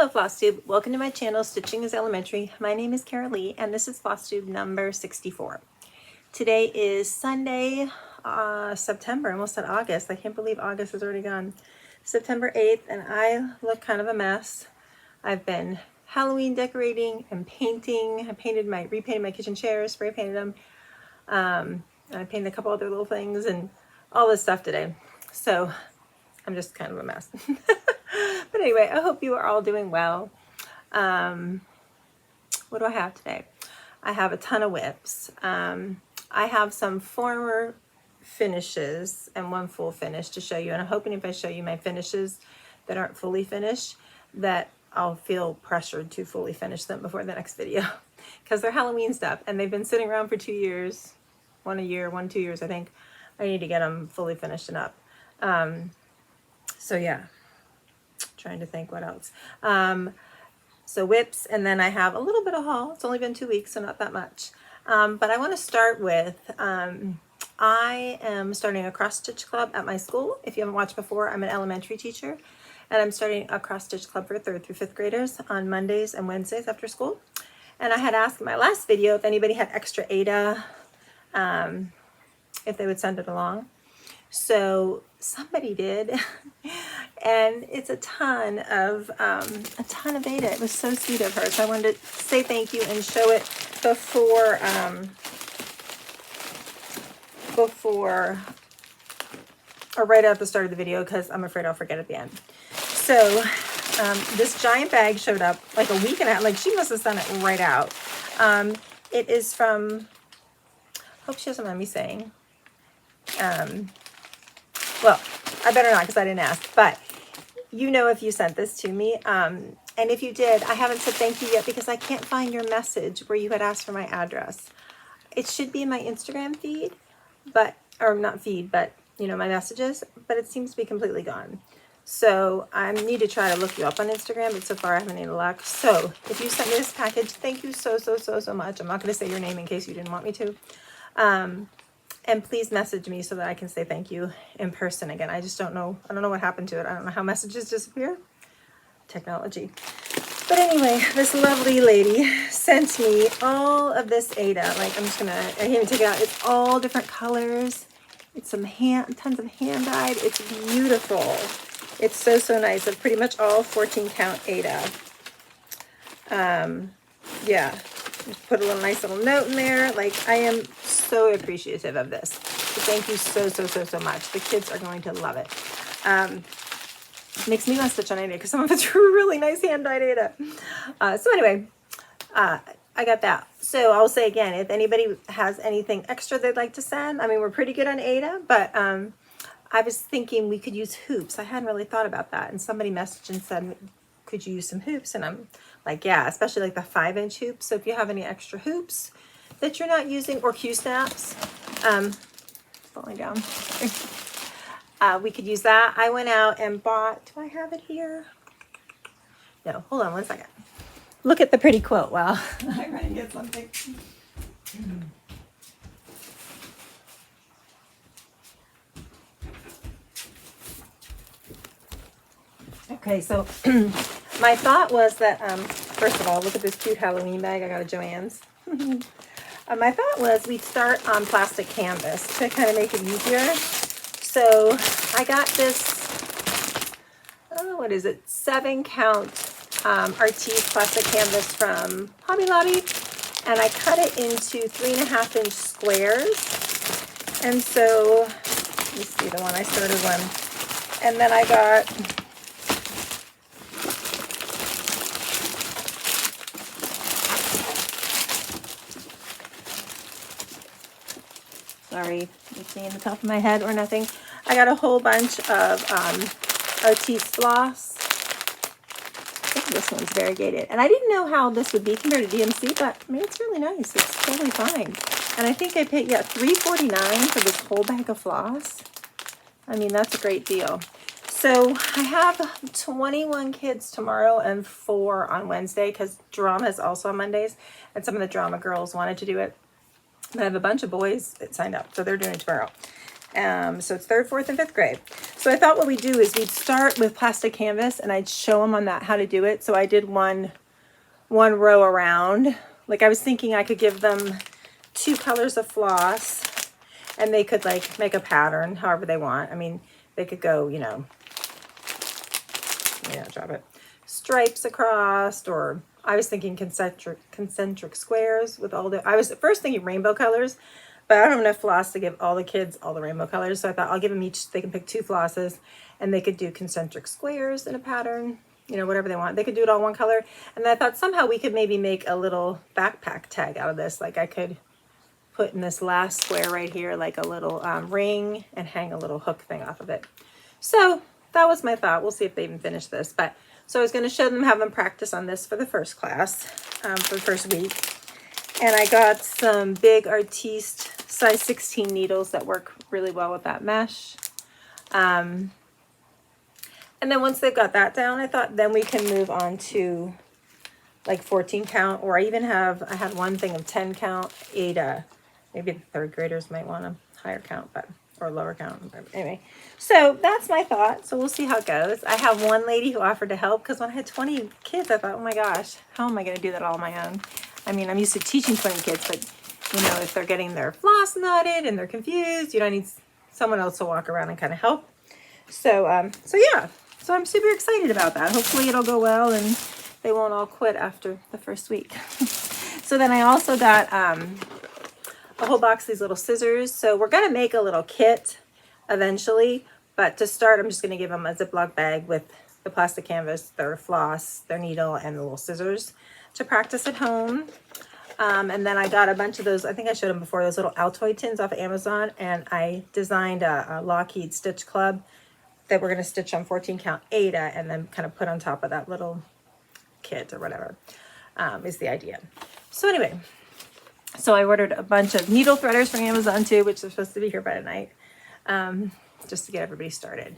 Hello Floss Tube, welcome to my channel Stitching is Elementary. My name is Kara Lee and this is Floss Tube number 64. Today is Sunday, September, I almost said August. I can't believe August is already gone. September 8th and I look kind of a mess. I've been Halloween decorating and painting. I repainted my kitchen chairs, spray painted them. I painted a couple other little things and all this stuff today. So I'm just kind of a mess. But anyway, I hope you are all doing well. What do I have today? I have a ton of whips. I have some former finishes and one full finish to show you. And I'm hoping if I show you my finishes that aren't fully finished, that I'll feel pressured to fully finish them before the next video. Because they're Halloween stuff and they've been sitting around for 2 years. 1 a year, 2 years, I think. I need to get them fully finished and up. So yeah. Trying to think what else. So whips, and then I have a little bit of haul. It's only been 2 weeks, so not that much. But I want to start with, I am starting a cross stitch club at my school. If you haven't watched before, I'm an elementary teacher, and I'm starting a cross stitch club for 3rd through 5th graders on Mondays and Wednesdays after school. And I had asked in my last video if anybody had extra Ada, if they would send it along. So somebody did, and it's a ton of Ada. It was so sweet of her. So I wanted to say thank you and show it before or right at the start of the video, because I'm afraid I'll forget at the end. So this giant bag showed up like a week and a half. Like she must have sent it right out. It is from. Hope she doesn't mind me saying. Well, I better not because I didn't ask, but you know if you sent this to me. And if you did, I haven't said thank you yet because I can't find your message where you had asked for my address. It should be in my Instagram feed, or not feed, but you know, my messages, but it seems to be completely gone. So I need to try to look you up on Instagram, but so far I haven't any luck. So if you sent me this package, thank you so much. I'm not going to say your name in case you didn't want me to. And please message me so that I can say thank you in person again. I just don't know. I don't know what happened to it. I don't know how messages disappear. Technology. But anyway, this lovely lady sent me all of this Ada. Like I can't even take it out. It's all different colors. It's tons of hand dyed. It's beautiful. It's so nice. It's pretty much all 14 count Ada. Yeah. Just put a nice little note in there. Like I am so appreciative of this. So thank you so much. The kids are going to love it. Makes me want to stitch on Ada because some of it's really nice hand-dyed Ada. So anyway, I got that. So I'll say again, if anybody has anything extra they'd like to send, I mean, we're pretty good on Ada, but I was thinking we could use hoops. I hadn't really thought about that. And somebody messaged and said, could you use some hoops? And I'm like, yeah, especially like the 5-inch hoops. So if you have any extra hoops that you're not using, or Q-snaps, falling down, we could use that. I went out and bought, do I have it here? No, hold on one second. Look at the pretty quilt while I run and get something. Okay, so my thought was that, first of all, look at this cute Halloween bag I got at Joann's. My thought was we'd start on plastic canvas to kind of make it easier. So I got this, what is it, 7 count Artiste plastic canvas from Hobby Lobby. And I cut it into 3.5-inch squares. And so, let me see the one I started one. And then I got... Sorry, it's me in the top of my head or nothing. I got a whole bunch of Artiste floss. I think this one's variegated. And I didn't know how this would be compared to DMC, but I mean, it's really nice. It's totally fine. And I think I paid, yeah, $3.49 for this whole bag of floss. I mean, that's a great deal. So I have 21 kids tomorrow and 4 on Wednesday because drama is also on Mondays. And some of the drama girls wanted to do it. But I have a bunch of boys that signed up, so they're doing it tomorrow. So it's 3rd, 4th, and 5th grade. So I thought what we'd do is we'd start with plastic canvas and I'd show them on that how to do it. So I did one row around. Like I was thinking I could give them 2 colors of floss and they could like make a pattern however they want. I mean, they could go, drop it, stripes across, or I was thinking concentric squares with all the, I was first thinking rainbow colors, but I don't have enough floss to give all the kids all the rainbow colors. So I thought I'll give them each, they can pick 2 flosses and they could do concentric squares in a pattern, whatever they want. They could do it all one color. And I thought somehow we could maybe make a little backpack tag out of this. Like I could put in this last square right here, like a little ring, and hang a little hook thing off of it. So that was my thought. We'll see if they even finish this. But so I was going to show them, have them practice on this for the first class, for the first week. And I got some big Artiste size 16 needles that work really well with that mesh. And then once they've got that down, I thought then we can move on to like 14 count, or I had one thing of 10 count, Ada. Maybe the 3rd graders might want a higher count, or lower count. Anyway, so that's my thought. So we'll see how it goes. I have one lady who offered to help because when I had 20 kids, I thought, oh my gosh, how am I going to do that all on my own? I mean, I'm used to teaching 20 kids, but if they're getting their floss knotted and they're confused, I need someone else to walk around and kind of help. So yeah, so I'm super excited about that. Hopefully it'll go well and they won't all quit after the first week. So then I also got a whole box of these little scissors. So we're going to make a little kit eventually, but to start, I'm just going to give them a Ziploc bag with the plastic canvas, their floss, their needle, and the little scissors to practice at home. And then I got a bunch of those, I think I showed them before, those little Altoid tins off of Amazon, and I designed a Lockheed Stitch Club that we're going to stitch on 14 count Ada and then kind of put on top of that little kit or whatever, is the idea. So anyway, so I ordered a bunch of needle threaders from Amazon too, which are supposed to be here by tonight, just to get everybody started.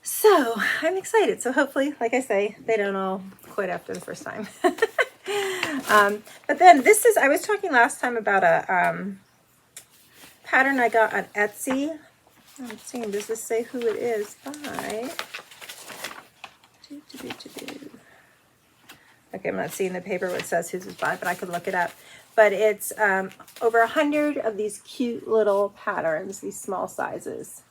So I'm excited. So hopefully, like I say, they don't all quit after the first time. But then I was talking last time about a pattern I got on Etsy. I'm seeing, does this say who it is by? Okay, I'm not seeing the paper what says who's by, but I could look it up. But it's over 100 of these cute little patterns, these small sizes.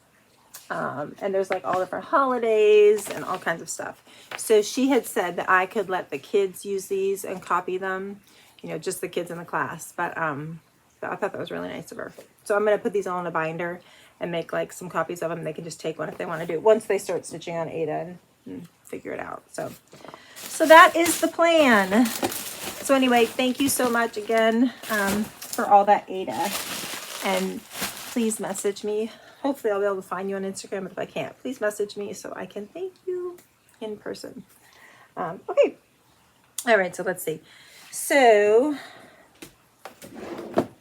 And there's like all different holidays and all kinds of stuff. So she had said that I could let the kids use these and copy them, just the kids in the class. But I thought that was really nice of her. So I'm going to put these all in a binder and make like some copies of them. They can just take one if they want to do it once they start stitching on Ada and figure it out. So that is the plan. So anyway, thank you so much again for all that Ada. And please message me. Hopefully I'll be able to find you on Instagram, but if I can't, please message me so I can thank you in person. Okay. All right, so let's see. So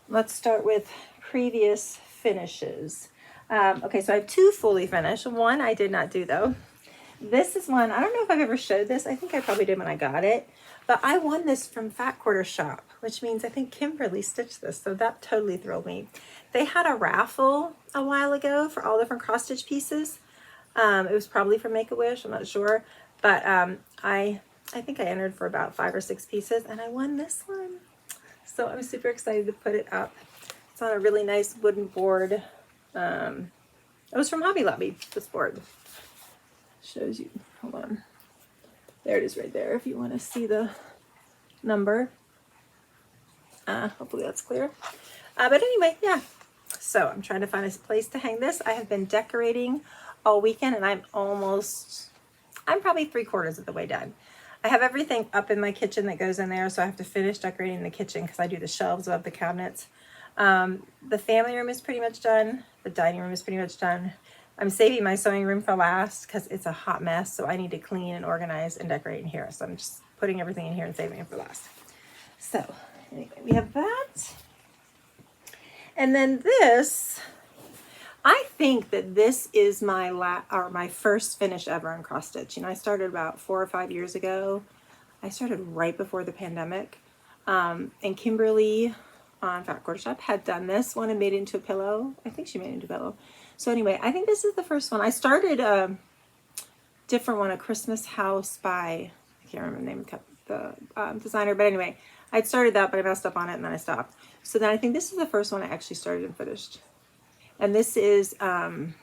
let's start with previous finishes. Okay, so I have 2 fully finished. One I did not do though. This is one, I don't know if I've ever showed this. I think I probably did when I got it, but I won this from Fat Quarter Shop, which means I think Kimberly stitched this. So that totally thrilled me. They had a raffle a while ago for all different cross stitch pieces. It was probably from Make-A-Wish, I'm not sure. But I think I entered for about 5 or 6 pieces and I won this one. So I'm super excited to put it up. It's on a really nice wooden board. It was from Hobby Lobby, this board. Shows you, hold on. There it is right there if you want to see the number. Hopefully that's clear. But anyway, yeah. So I'm trying to find a place to hang this. I have been decorating all weekend and I'm probably 3/4 of the way done. I have everything up in my kitchen that goes in there, so I have to finish decorating the kitchen because I do the shelves above the cabinets. The family room is pretty much done. The dining room is pretty much done. I'm saving my sewing room for last because it's a hot mess, so I need to clean and organize and decorate in here. So I'm just putting everything in here and saving it for last. So anyway, we have that. And then this, I think that this is my first finish ever on cross stitch. I started about 4 or 5 years ago. I started right before the pandemic. And Kimberly on Fat Quarter Shop had done this one and made it into a pillow. I think she made it into a pillow. So anyway, I think this is the first one. I started a different one, a Christmas house by, I can't remember the name of the designer, but anyway, I'd started that, but I messed up on it and then I stopped. So then I think this is the first one I actually started and finished. And this is, I'm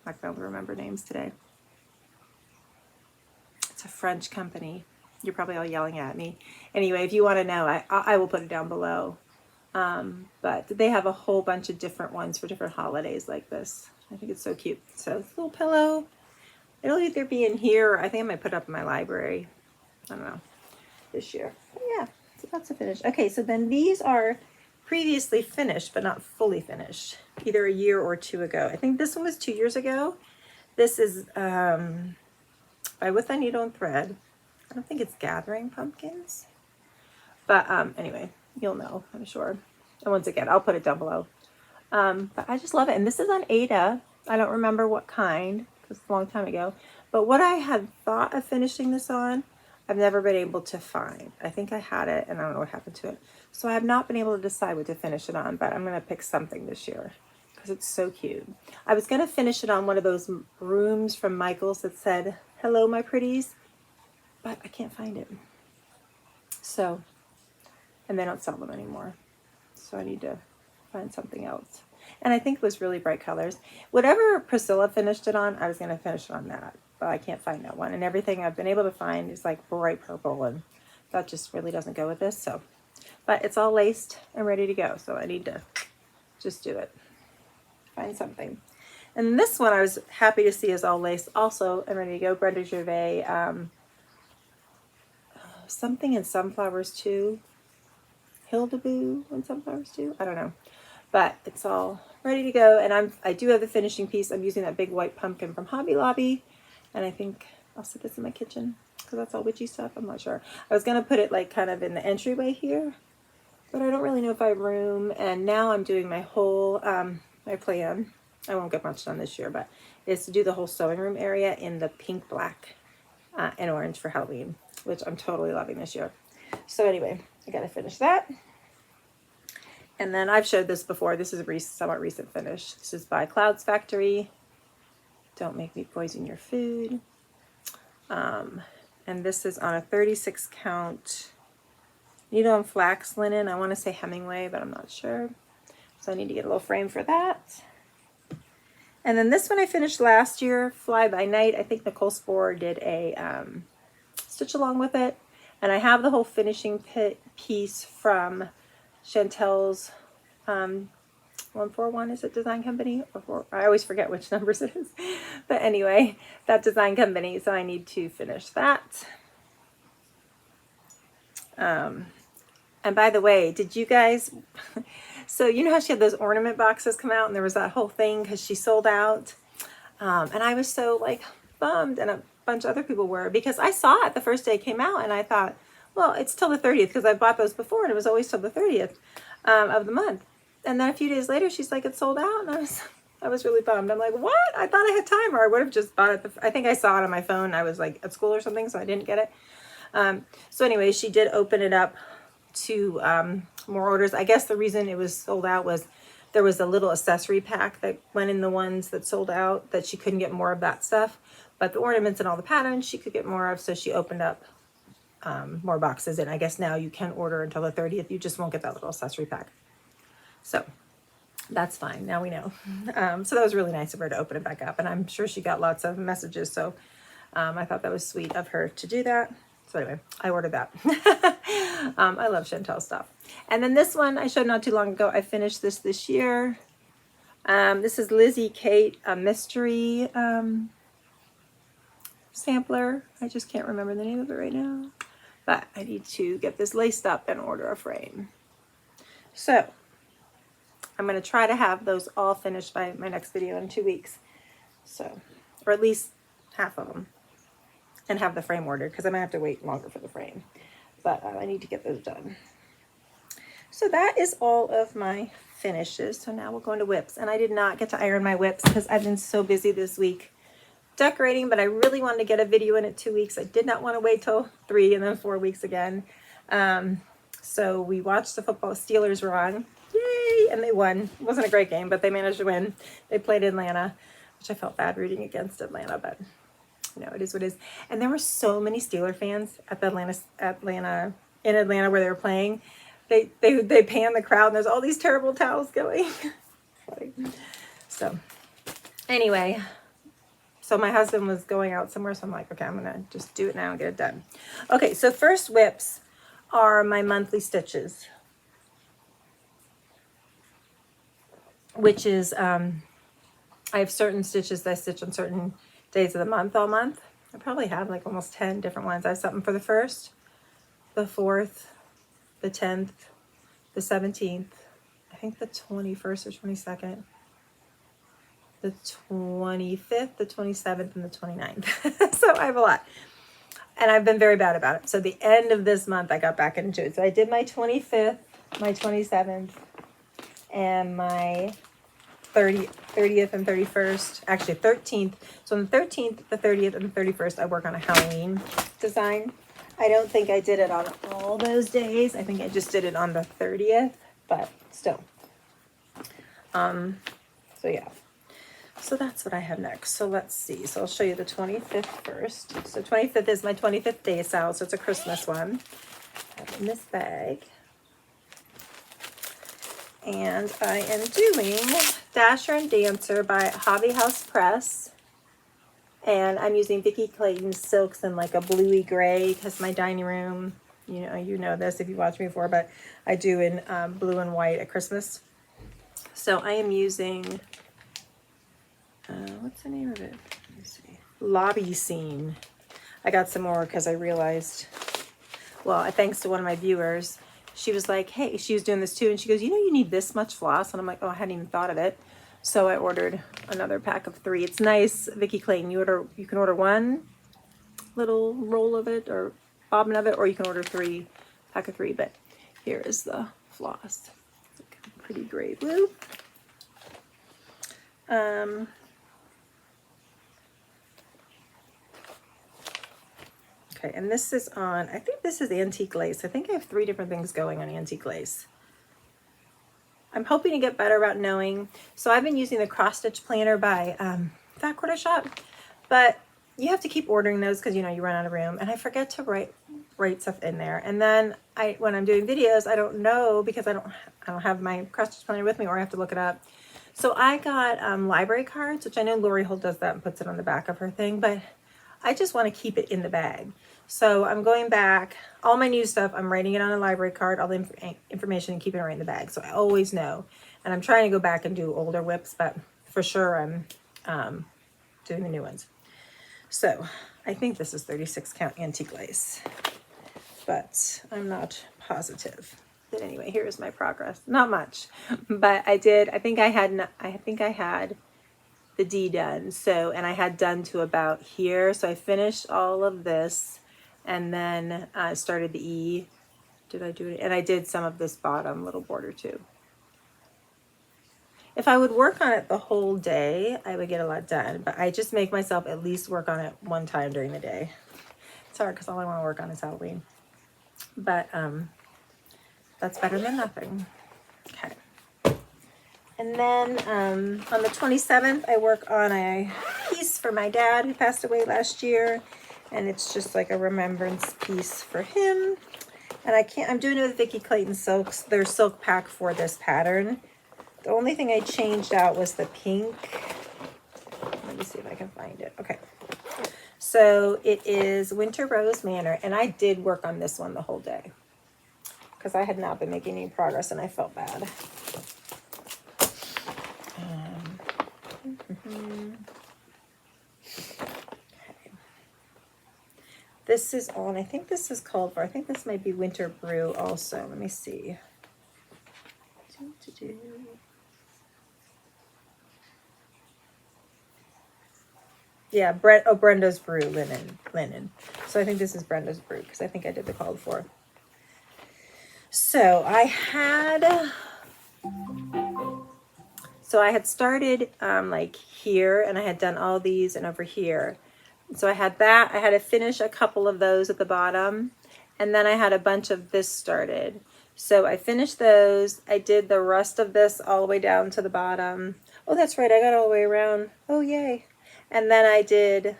not going to remember names today. It's a French company. You're probably all yelling at me. Anyway, if you want to know, I will put it down below. But they have a whole bunch of different ones for different holidays like this. I think it's so cute. So it's a little pillow. It'll either be in here or I think I might put it up in my library. I don't know, this year. But yeah, so that's a finish. Okay, so then these are previously finished, but not fully finished. Either a year or two ago. I think this one was 2 years ago. This is by With a Needle and Thread. I don't think it's Gathering Pumpkins. But anyway, you'll know, I'm sure. And once again, I'll put it down below. But I just love it. And this is on Ada. I don't remember what kind, because it's a long time ago. But what I had thought of finishing this on, I've never been able to find. I think I had it, and I don't know what happened to it. So I have not been able to decide what to finish it on, but I'm going to pick something this year, because it's so cute. I was going to finish it on one of those rooms from Michael's that said, "Hello, my pretties," but I can't find it. So, and they don't sell them anymore. So I need to find something else. And I think it was really bright colors. Whatever Priscilla finished it on, I was going to finish it on that. But I can't find that one. And everything I've been able to find is like bright purple. And that just really doesn't go with this. So, but it's all laced and ready to go. So I need to just do it. Find something. And this one I was happy to see is all laced also and ready to go. Brenda Gervais. Something in Sunflowers too. Hildeboo in Sunflowers too. I don't know. But it's all ready to go. And I do have the finishing piece. I'm using that big white pumpkin from Hobby Lobby. And I think I'll set this in my kitchen because that's all witchy stuff. I'm not sure. I was going to put it like kind of in the entryway here, but I don't really know if I have room. And now I'm doing my whole, my plan, I won't get much done this year, but is to do the whole sewing room area in the pink, black, and orange for Halloween, which I'm totally loving this year. So anyway, I got to finish that. And then I've showed this before. This is a somewhat recent finish. This is by Clouds Factory. Don't Make Me Poison Your Food. And this is on a 36 count needle and flax linen. I want to say Hemingway, but I'm not sure. So I need to get a little frame for that. And then this one I finished last year, Fly By Night. I think Nicole Sporer did a stitch along with it. And I have the whole finishing piece from Chantel's 141, is it design company? I always forget which numbers it is. But anyway, that design company, so I need to finish that. And by the way, did you guys, so you know how she had those ornament boxes come out and there was that whole thing because she sold out? And I was so like bummed, and a bunch of other people were, because I saw it the first day it came out and I thought, well, it's till the 30th because I bought those before and it was always till the 30th of the month. And then a few days later, she's like, it's sold out. And I was really bummed. I'm like, what? I thought I had time, or I would have just bought it. I think I saw it on my phone. I was like at school or something, so I didn't get it. So anyway, she did open it up to more orders. I guess the reason it was sold out was there was a little accessory pack that went in the ones that sold out that she couldn't get more of that stuff. But the ornaments and all the patterns she could get more of, so she opened up more boxes. And I guess now you can order until the 30th. You just won't get that little accessory pack. So that's fine. Now we know. So that was really nice of her to open it back up. And I'm sure she got lots of messages. So I thought that was sweet of her to do that. So anyway, I ordered that. I love Chantel stuff. And then this one I showed not too long ago. I finished this year. This is Lizzie Kate, a mystery sampler. I just can't remember the name of it right now. But I need to get this laced up and order a frame. So I'm going to try to have those all finished by my next video in 2 weeks. So, or at least half of them. And have the frame ordered, because I might have to wait longer for the frame. But I need to get those done. So that is all of my finishes. So now we'll go into whips. And I did not get to iron my whips because I've been so busy this week decorating, but I really wanted to get a video in 2 weeks. I did not want to wait till 3 and then 4 weeks again. So we watched the football. Steelers were on. Yay! and they won. It wasn't a great game, but they managed to win. They played Atlanta, which I felt bad rooting against Atlanta, but you know, it is what it is. And there were so many Steeler fans at the in Atlanta where they were playing. They pan the crowd and there's all these terrible towels going. So anyway, so my husband was going out somewhere, so I'm like, okay, I'm gonna just do it now and get it done. Okay, so first whips are my monthly stitches, which is I have certain stitches that I stitch on certain days of the month all month. I probably have like almost 10 different ones. I have something for the 1st, the 4th, the 10th, the 17th, I think the 21st or 22nd, the 25th, the 27th, and the 29th. So I have a lot. And I've been very bad about it. So the end of this month, I got back into it. So I did my 25th, my 27th, and my 30th and 31st. Actually, 13th. So on the 13th, the 30th, and the 31st, I work on a Halloween design. I don't think I did it on all those days. I think I just did it on the 30th, but still. So yeah. So that's what I have next. So let's see. So I'll show you the 25th first. So 25th is my 25th day sale. So it's a Christmas one. I have it in this bag. And I am doing Dasher and Dancer by Hobby House Press. And I'm using Vicki Clayton's silks in like a bluey gray because my dining room, you know this if you watched me before, but I do in blue and white at Christmas. So I am using, what's the name of it? Let me see. Lobby Scene. I got some more because I realized, well, thanks to one of my viewers, she was like, hey, she was doing this too. And she goes, you need this much floss. And I'm like, oh, I hadn't even thought of it. So I ordered another pack of 3. It's nice, Vicki Clayton. You can order 1 little roll of it or bobbin of it, or you can order 3, pack of 3. But here is the floss. It's like a pretty gray blue. Okay, and this is on, I think this is antique lace. I think I have 3 different things going on antique lace. I'm hoping to get better about knowing. So I've been using the cross stitch planner by Fat Quarter Shop, but you have to keep ordering those because you run out of room, and I forget to write stuff in there. And then when I'm doing videos, I don't know because I don't have my cross stitch planner with me, or I have to look it up. So I got library cards, which I know Lori Holt does that and puts it on the back of her thing, but I just want to keep it in the bag. So I'm going back, all my new stuff, I'm writing it on a library card, all the information, and keeping it right in the bag. So I always know. And I'm trying to go back and do older whips, but for sure I'm doing the new ones. So I think this is 36 count antique lace, but I'm not positive. But anyway, here's my progress. Not much, but I think I had the D done. So, and I had done to about here. So I finished all of this and then started the E. Did I do it? And I did some of this bottom little border too. If I would work on it the whole day, I would get a lot done, but I just make myself at least work on it 1 time during the day. It's hard because all I want to work on is Halloween, but that's better than nothing. Okay. And then on the 27th, I work on a piece for my dad who passed away last year. And it's just like a remembrance piece for him. And I'm doing it with Vicki Clayton silks, their silk pack for this pattern. The only thing I changed out was the pink. Let me see if I can find it. Okay. So it is Winter Rose Manor. And I did work on this one the whole day because I had not been making any progress and I felt bad. This is on, I think this is called for, I think this might be Winter Brew also. Let me see. Yeah, Brenda's Brew linen. So I think this is Brenda's Brew because I think I did the called for. So I had started like here, and I had done all these and over here. So I had that. I had to finish a couple of those at the bottom, and then I had a bunch of this started. So I finished those. I did the rest of this all the way down to the bottom. Oh, that's right. I got all the way around. Oh, yay. And then I did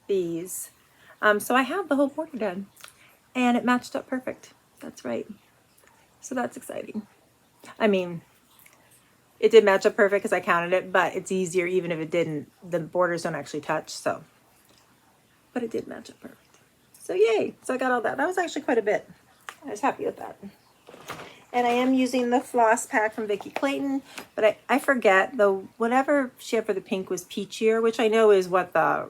these. So I have the whole border done. And it matched up perfect. That's right. So that's exciting. I mean, it did match up perfect because I counted it, but it's easier even if it didn't. The borders don't actually touch, so. But it did match up perfect. So yay. So I got all that. That was actually quite a bit. I was happy with that. And I am using the floss pack from Vicki Clayton, but I forget, the whatever she had for the pink was peachier, which I know is what the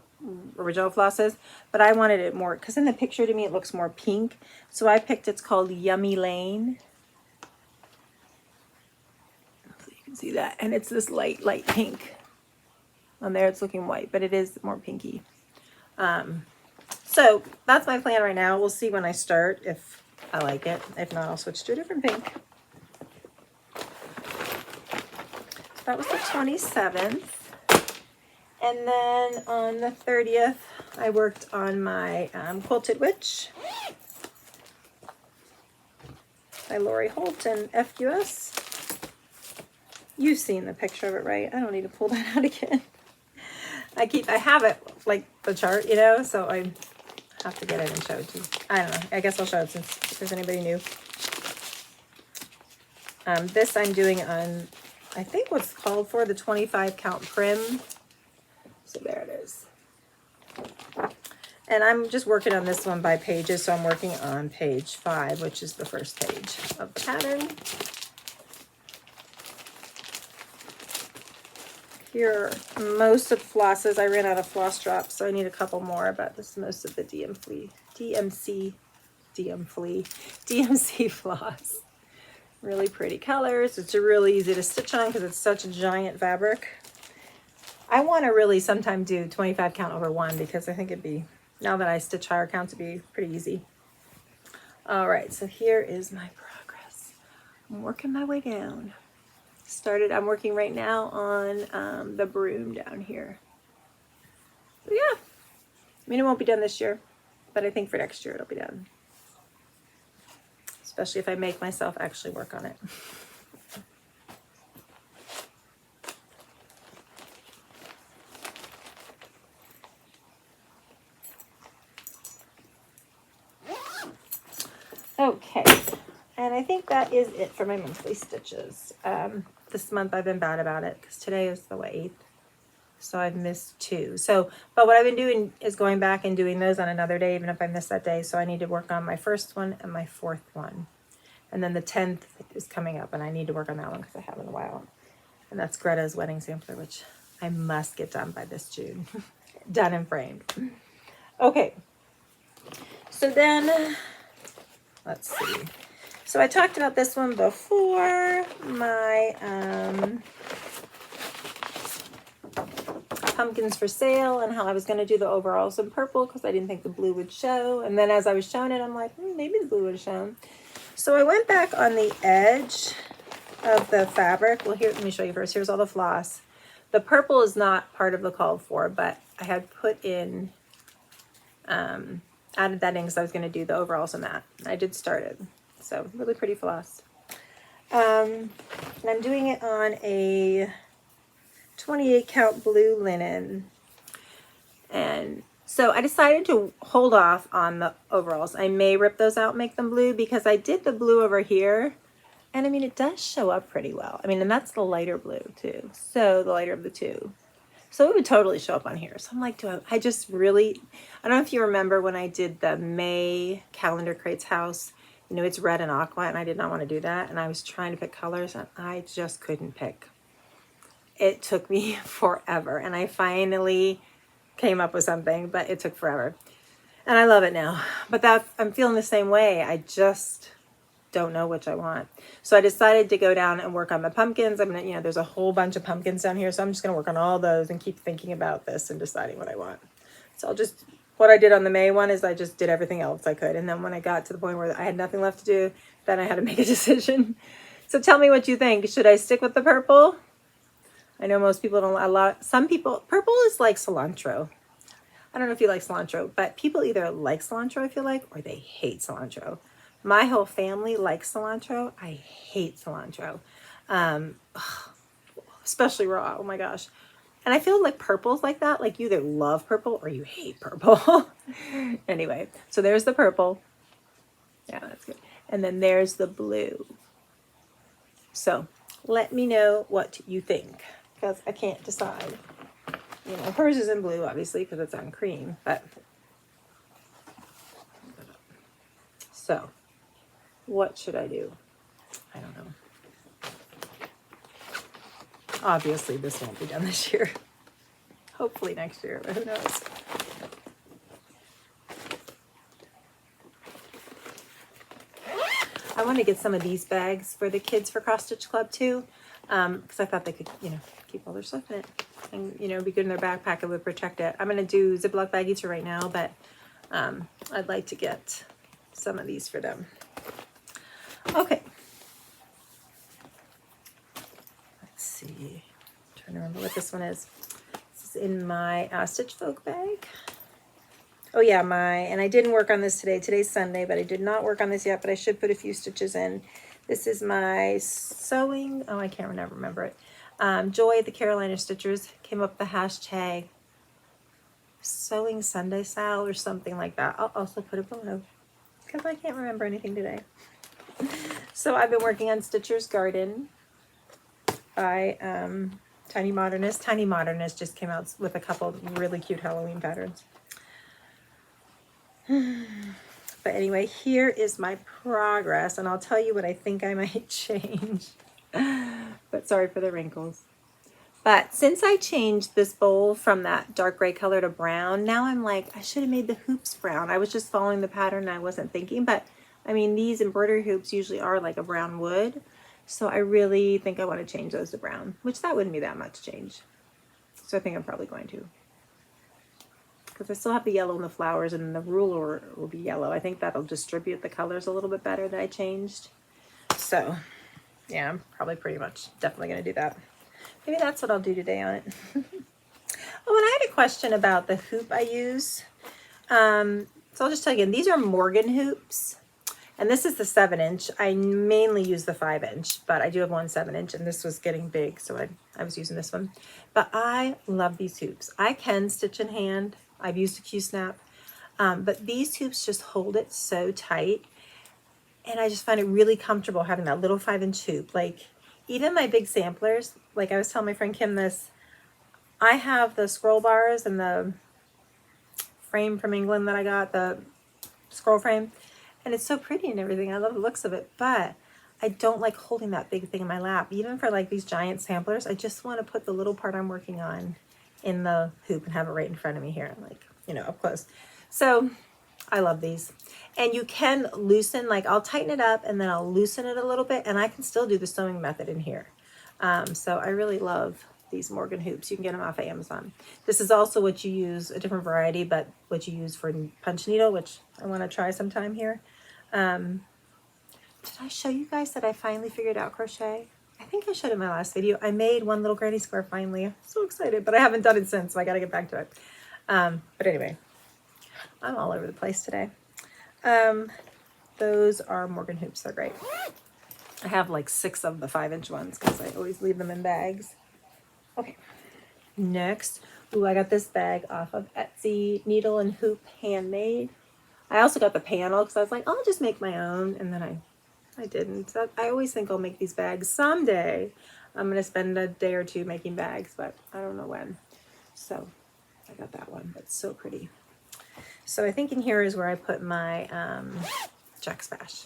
original floss is, but I wanted it more, because in the picture to me it looks more pink. So I picked, it's called Yummy Lane. So you can see that. And it's this light pink. On there it's looking white, but it is more pinky. So that's my plan right now. We'll see when I start if I like it. If not, I'll switch to a different pink. So that was the 27th. And then on the 30th, I worked on my Quilted Witch by Lori Holt and FUS. You've seen the picture of it, right? I don't need to pull that out again. I have it like the chart, you know, so I have to get it and show it to you. I don't know. I guess I'll show it since if there's anybody new. This I'm doing on, I think what's called for the 25 count prim. So there it is. And I'm just working on this one by pages. So I'm working on page 5, which is the first page of the pattern. Here are most of the flosses. I ran out of floss drops, so I need a couple more, but this is most of the DMC floss. Really pretty colors. It's really easy to stitch on because it's such a giant fabric. I want to really sometime do 25 count over 1 because I think it'd be, now that I stitch higher counts, it'd be pretty easy. All right, so here is my progress. I'm working my way down. I'm working right now on the broom down here. So yeah, I mean, it won't be done this year, but I think for next year it'll be done. Especially if I make myself actually work on it. Okay, and I think that is it for my monthly stitches. This month I've been bad about it because today is the 8th, so I've missed 2. So, but what I've been doing is going back and doing those on another day, even if I miss that day. So I need to work on my first one and my 4th one. And then the 10th is coming up, and I need to work on that one because I haven't in a while. And that's Greta's wedding sampler, which I must get done by this June. Done and framed. Okay. So then, let's see. So I talked about this one before, my pumpkins for sale, and how I was going to do the overalls in purple because I didn't think the blue would show. And then as I was showing it, I'm like, maybe the blue would have shown. So I went back on the edge of the fabric. Well, here, let me show you first. Here's all the floss. The purple is not part of the called for, but I had put in, added that in because I was going to do the overalls on that. I did start it. So really pretty floss. And I'm doing it on a 28 count blue linen. And so I decided to hold off on the overalls. I may rip those out and make them blue because I did the blue over here. And I mean, it does show up pretty well. I mean, and that's the lighter blue too. So the lighter of the two. So it would totally show up on here. So I'm like, I just really, I don't know if you remember when I did the May calendar crates house, you know, it's red and aqua, and I did not want to do that. And I was trying to pick colors and I just couldn't pick. It took me forever. And I finally came up with something, but it took forever. And I love it now. But I'm feeling the same way. I just don't know which I want. So I decided to go down and work on the pumpkins. I'm gonna, you know, there's a whole bunch of pumpkins down here. So I'm just gonna work on all those and keep thinking about this and deciding what I want. So what I did on the May one is I just did everything else I could. And then when I got to the point where I had nothing left to do, then I had to make a decision. So tell me what you think. Should I stick with the purple? I know most people don't, some people, purple is like cilantro. I don't know if you like cilantro, but people either like cilantro, I feel like, or they hate cilantro. My whole family likes cilantro. I hate cilantro. Um, Especially raw. Oh my gosh. And I feel like purple's like that. Like you either love purple or you hate purple. Anyway, so there's the purple. Yeah, that's good. And then there's the blue. So let me know what you think, because I can't decide. You know, hers is in blue, obviously, because it's on cream. But so what should I do? I don't know. Obviously, this won't be done this year. Hopefully next year, but who knows? I want to get some of these bags for the kids for Cross Stitch Club too, because I thought they could, you know, keep all their stuff in it and, you know, be good in their backpack. It would protect it. I'm going to do Ziploc baggies for right now, but I'd like to get some of these for them. Okay. Let's see. I'm trying to remember what this one is. This is in my Stitch Folk bag. Oh yeah, and I didn't work on this today. Today's Sunday, but I did not work on this yet, but I should put a few stitches in. This is my sewing, oh, I can't remember it. Joy, the Carolina Stitchers, came up with the hashtag Sewing Sunday Style or something like that. I'll also put it below because I can't remember anything today. So I've been working on Stitcher's Garden by Tiny Modernist. Tiny Modernist just came out with a couple of really cute Halloween patterns. But anyway, here is my progress, and I'll tell you what I think I might change. But sorry for the wrinkles. But since I changed this bowl from that dark gray color to brown, now I'm like, I should have made the hoops brown. I was just following the pattern and I wasn't thinking, but I mean, these embroidery hoops usually are like a brown wood. So I really think I want to change those to brown, which that wouldn't be that much change. So I think I'm probably going to. Because I still have the yellow in the flowers and the ruler will be yellow. I think that'll distribute the colors a little bit better that I changed. So yeah, I'm probably pretty much definitely going to do that. Maybe that's what I'll do today on it. Oh, and I had a question about the hoop I use. So I'll just tell you again, these are Morgan hoops. And this is the 7-inch. I mainly use the 5-inch, but I do have one 7-inch, and this was getting big, so I was using this one. But I love these hoops. I can stitch in hand. I've used a Q-snap, but these hoops just hold it so tight, and I just find it really comfortable having that little 5-inch hoop. Like, even my big samplers, like I was telling my friend Kim this, I have the scroll bars and the frame from England that I got, the scroll frame, and it's so pretty and everything. I love the looks of it, but I don't like holding that big thing in my lap. Even for like these giant samplers, I just want to put the little part I'm working on in the hoop and have it right in front of me here, like, you know, up close. So I love these. And you can loosen, like I'll tighten it up and then I'll loosen it a little bit, and I can still do the sewing method in here. So I really love these Morgan hoops. You can get them off of Amazon. This is also what you use, a different variety, but what you use for punch needle, which I want to try sometime here. Did I show you guys that I finally figured out crochet? I think I showed it in my last video. I made one little granny square finally. I'm so excited, but I haven't done it since, so I got to get back to it. But anyway, I'm all over the place today. Those are Morgan hoops. They're great. I have like 6 of the 5-inch ones because I always leave them in bags. Okay, next, ooh, I got this bag off of Etsy, Needle and Hoop Handmade. I also got the panel because I was like, I'll just make my own, and then I didn't. So I always think I'll make these bags someday. I'm going to spend a day or two making bags, but I don't know when. So I got that one. That's so pretty. So I think in here is where I put my Jack Smash,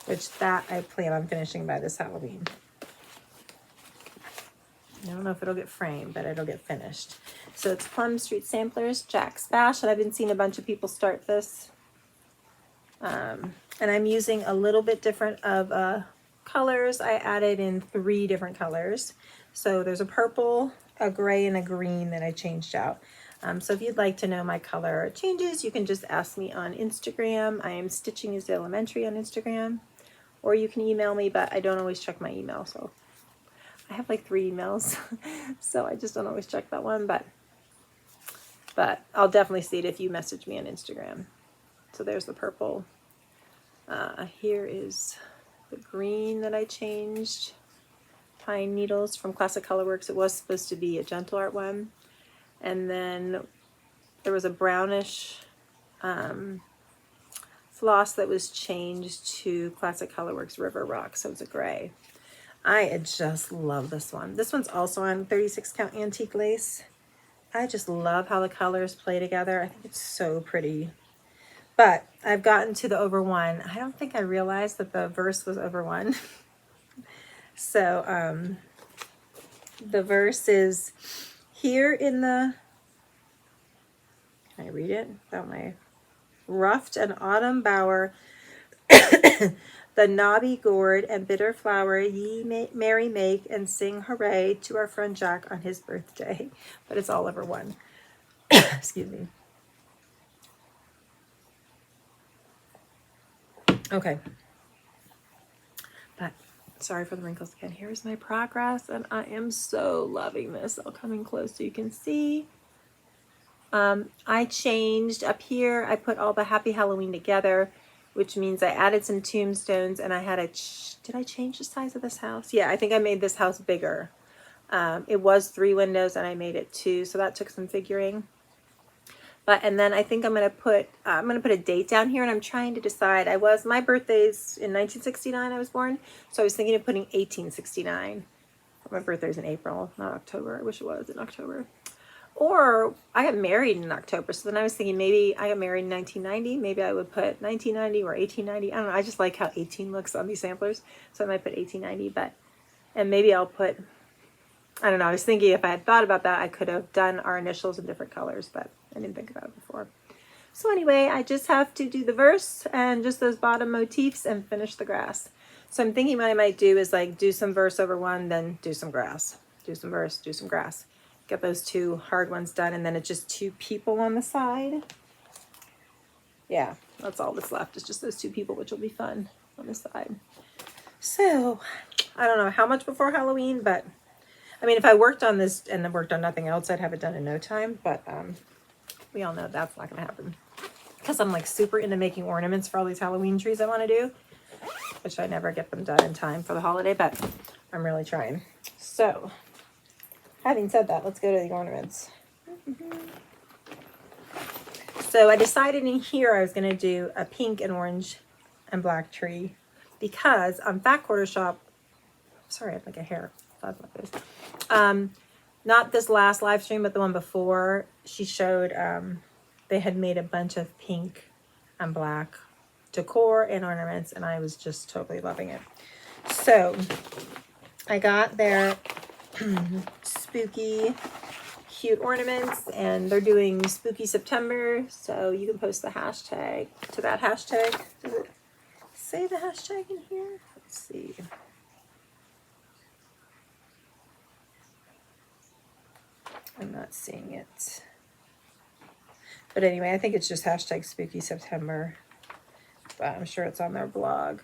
which that I plan on finishing by this Halloween. I don't know if it'll get framed, but it'll get finished. So it's Plum Street Samplers, Jack Spash, and I've been seeing a bunch of people start this. And I'm using a little bit different of colors. I added in 3 different colors. So there's a purple, a gray, and a green that I changed out. So if you'd like to know my color changes, you can just ask me on Instagram. I am Stitching Is Elementary on Instagram. Or you can email me, but I don't always check my email. So I have like 3 emails, so I just don't always check that one. But I'll definitely see it if you message me on Instagram. So there's the purple. Here is the green that I changed. Pine Needles from Classic Colorworks. It was supposed to be a Gentle Art one. And then there was a brownish floss that was changed to Classic Colorworks River Rock. So it's a gray. I just love this one. This one's also on 36 count antique lace. I just love how the colors play together. I think it's so pretty. But I've gotten to the over one. I don't think I realized that the verse was over one. So the verse is here in the, can I read it without my, ruffed and autumn bower, the knobby gourd and bitter flower, ye merry make and sing hooray to our friend Jack on his birthday. But it's all over one. Excuse me. Okay. But sorry for the wrinkles again. Here's my progress, and I am so loving this. I'll come in close so you can see. I changed up here. I put all the Happy Halloween together, which means I added some tombstones, and I had a, did I change the size of this house? Yeah, I think I made this house bigger. It was 3 windows and I made it 2. So that took some figuring. But, and then I think I'm going to put a date down here, and I'm trying to decide. My birthday's in 1969, I was born. So I was thinking of putting 1869. My birthday's in April, not October. I wish it was in October. Or I got married in October. So then I was thinking maybe I got married in 1990. Maybe I would put 1990 or 1890. I don't know. I just like how 18 looks on these samplers. So I might put 1890, and maybe I'll put, I don't know. I was thinking if I had thought about that, I could have done our initials in different colors, but I didn't think about it before. So anyway, I just have to do the verse and just those bottom motifs and finish the grass. So I'm thinking what I might do is like do some verse over one, then do some grass. Do some verse, do some grass. Get those 2 hard ones done, and then it's just 2 people on the side. Yeah, that's all that's left. It's just those 2 people, which will be fun on the side. So I don't know how much before Halloween, but I mean, if I worked on this and then worked on nothing else, I'd have it done in no time. But we all know that's not going to happen, because I'm like super into making ornaments for all these Halloween trees I want to do, which I never get them done in time for the holiday, but I'm really trying. So having said that, let's go to the ornaments. So I decided in here I was going to do a pink and orange and black tree, because on Fat Quarter Shop, sorry, I have like a hair fuzz like this. Not this last live stream, but the one before, she showed they had made a bunch of pink and black decor and ornaments, and I was just totally loving it. So I got their spooky cute ornaments, and they're doing Spooky September, so you can post the hashtag to that hashtag. Does it say the hashtag in here? Let's see. I'm not seeing it. But anyway, I think it's just hashtag Spooky September, but I'm sure it's on their blog.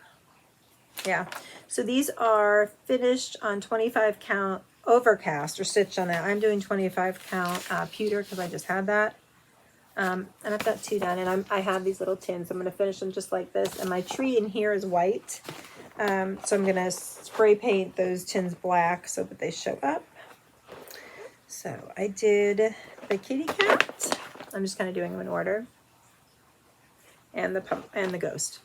Yeah. So these are finished on 25 count overcast or stitched on that. I'm doing 25 count pewter because I just had that. And I've got 2 done, and I have these little tins. I'm going to finish them just like this. And my tree in here is white. So I'm going to spray paint those tins black so that they show up. So I did the kitty cat. I'm just kind of doing them in order. And the ghost.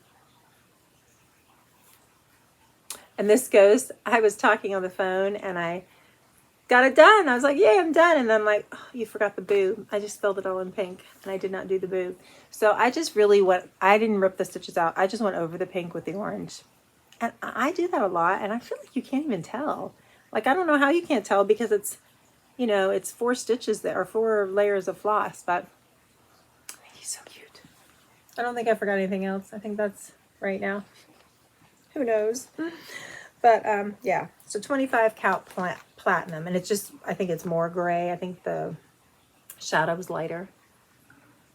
And this ghost, I was talking on the phone and I got it done. I was like, yay, I'm done. And then I'm like, oh, you forgot the boo. I just filled it all in pink and I did not do the boo. So I just really I didn't rip the stitches out. I just went over the pink with the orange. And I do that a lot, and I feel like you can't even tell. Like, I don't know how you can't tell, because it's, you know, it's 4 stitches there, or 4 layers of floss, but I think he's so cute. I don't think I forgot anything else. I think that's right now. Who knows? But yeah, so 25 count platinum, and it's just, I think it's more gray. I think the shadow was lighter,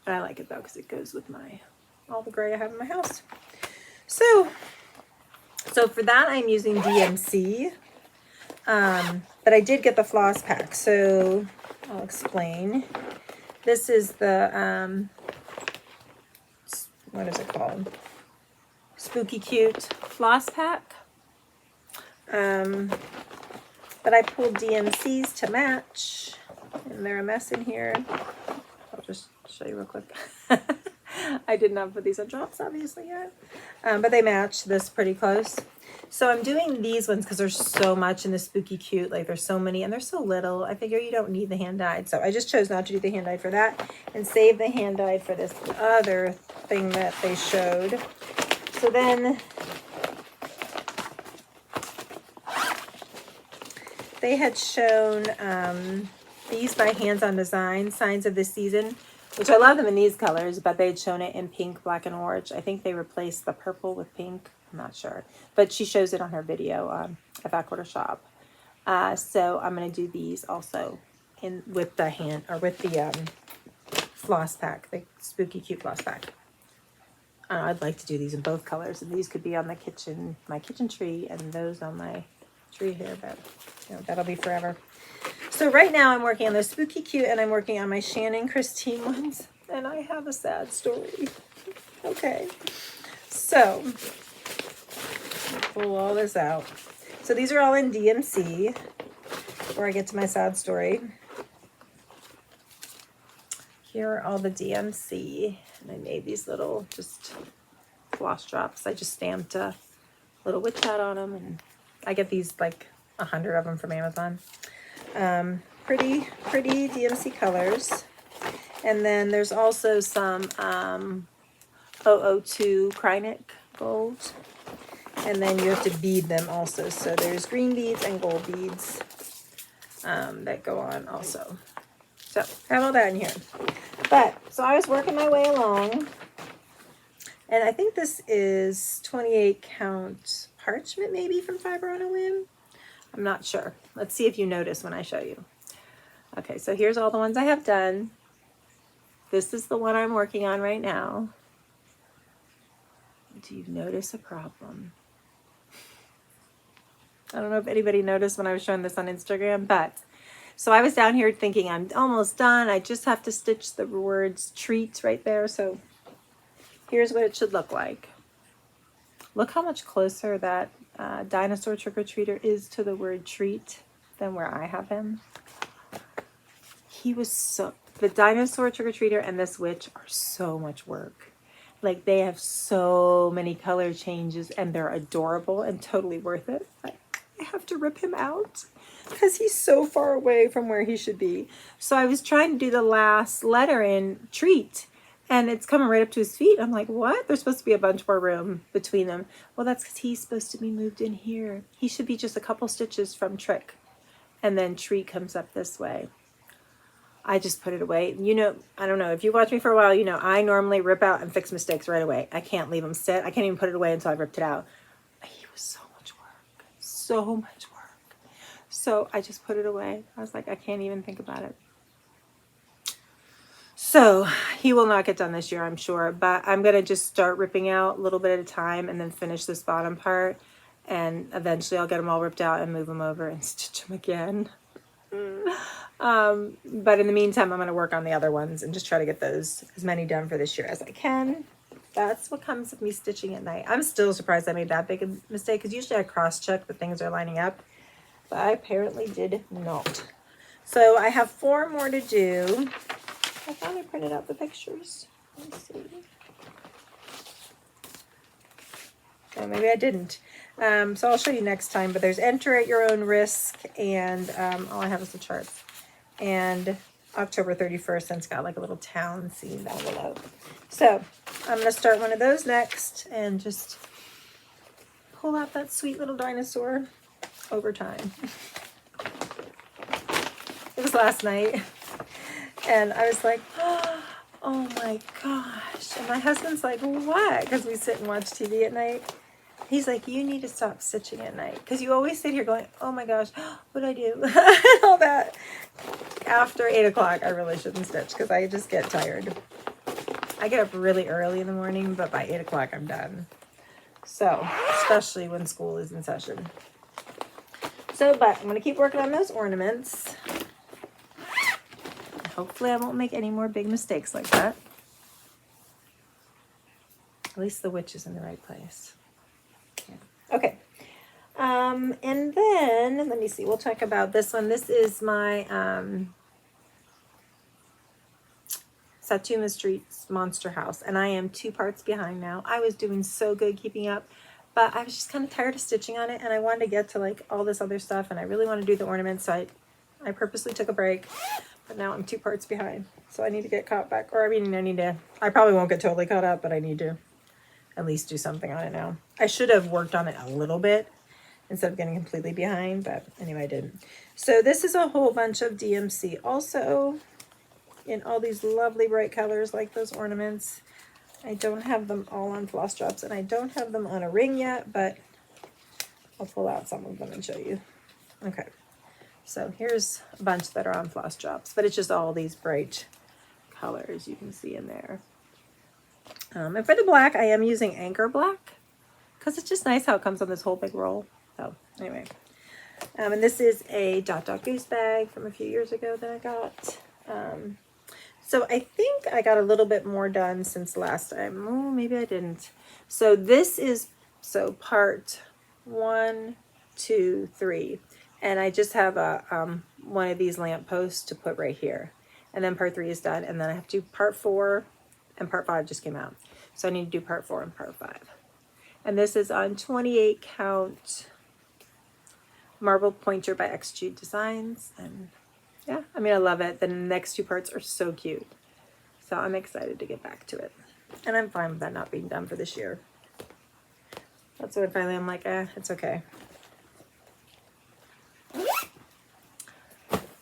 but I like it though because it goes with all the gray I have in my house. So for that I'm using DMC, but I did get the floss pack, so I'll explain. This is the what is it called? Spooky Cute floss pack. But I pulled DMCs to match, and they're a mess in here. I'll just show you real quick. I did not put these on drops, obviously, yet. But they match this pretty close. So I'm doing these ones because there's so much in the Spooky Cute. Like, there's so many, and they're so little. I figure you don't need the hand-dyed. So I just chose not to do the hand-dyed for that and save the hand-dyed for this other thing that they showed. So then they had shown these by Hands On Design, Signs of the Season, which I love them in these colors, but they had shown it in pink, black, and orange. I think they replaced the purple with pink. I'm not sure. But she shows it on her video at Backwater Shop. So I'm going to do these also with the floss pack, the Spooky Cute floss pack. I'd like to do these in both colors, and these could be on the kitchen, my kitchen tree, and those on my tree here, but you know, that'll be forever. So right now I'm working on the Spooky Cute, and I'm working on my Shannon Christine ones, and I have a sad story. Okay, so pull all this out. So these are all in DMC before I get to my sad story. Here are all the DMC, and I made these little just floss drops. I just stamped a little witch hat on them, and I get these like 100 of them from Amazon. Pretty DMC colors. And then there's also some 002 Krynic gold. And then you have to bead them also. So there's green beads and gold beads that go on also. So I have all that in here. But, so I was working my way along. And I think this is 28 count parchment maybe from Fiber on a Whim. I'm not sure. Let's see if you notice when I show you. Okay, so here's all the ones I have done. This is the one I'm working on right now. Do you notice a problem? I don't know if anybody noticed when I was showing this on Instagram, but so I was down here thinking I'm almost done. I just have to stitch the words treats right there. So here's what it should look like. Look how much closer that dinosaur trick-or-treater is to the word treat than where I have him. He was so, the dinosaur trick-or-treater and this witch are so much work. Like, they have so many color changes, and they're adorable and totally worth it. I have to rip him out because he's so far away from where he should be. So I was trying to do the last letter in treat, and it's coming right up to his feet. I'm like, what? There's supposed to be a bunch more room between them. Well, that's because he's supposed to be moved in here. He should be just a couple stitches from trick, and then treat comes up this way. I just put it away. You know, I don't know. If you watch me for a while, you know, I normally rip out and fix mistakes right away. I can't leave them sit. I can't even put it away until I ripped it out. He was so much work. So much work. So I just put it away. I was like, I can't even think about it. So he will not get done this year, I'm sure. But I'm going to just start ripping out a little bit at a time and then finish this bottom part. And eventually I'll get them all ripped out and move them over and stitch them again. But in the meantime, I'm going to work on the other ones and just try to get those, as many done for this year as I can. That's what comes with me stitching at night. I'm still surprised I made that big a mistake, because usually I cross-check that things are lining up, but I apparently did not. So I have 4 more to do. I thought I printed out the pictures. Let me see. Oh, maybe I didn't. So I'll show you next time, but there's enter at your own risk, and all I have is the charts. And October 31st, and it's got like a little town scene down below. So I'm going to start one of those next and just pull out that sweet little dinosaur over time. It was last night, and I was like, oh my gosh. And my husband's like, what? Because we sit and watch TV at night. He's like, you need to stop stitching at night, because you always sit here going, oh my gosh, what do I do? And all that. After 8 o'clock, I really shouldn't stitch, because I just get tired. I get up really early in the morning, but by 8 o'clock, I'm done. So, especially when school is in session. So, but I'm going to keep working on those ornaments. Hopefully, I won't make any more big mistakes like that. At least the witch is in the right place. Yeah. Okay. And then, let me see, we'll talk about this one. This is my Satuma Street's Monster House, and I am 2 parts behind now. I was doing so good keeping up, but I was just kind of tired of stitching on it, and I wanted to get to like all this other stuff, and I really want to do the ornaments, so I purposely took a break, but now I'm 2 parts behind, so I need to get caught back, or I mean, I probably won't get totally caught up, but I need to at least do something on it now. I should have worked on it a little bit instead of getting completely behind, but anyway, I didn't. So this is a whole bunch of DMC also in all these lovely bright colors like those ornaments. I don't have them all on floss drops, and I don't have them on a ring yet, but I'll pull out some of them and show you. Okay, so here's a bunch that are on floss drops, but it's just all these bright colors you can see in there. And for the black, I am using Anchor Black because it's just nice how it comes on this whole big roll. So anyway, and this is a Dot Dot Goose bag from a few years ago that I got. So I think I got a little bit more done since last time. Oh, maybe I didn't. So this is, so part 1, 2, 3. And I just have a one of these lamp posts to put right here. And then part 3 is done. And then I have to do part 4, and part 5 just came out. So I need to do part 4 and part 5. And this is on 28 count marble pointer by XG Designs. And yeah, I mean, I love it. The next 2 parts are so cute. So I'm excited to get back to it. And I'm fine with that not being done for this year. That's when finally I'm like, it's okay.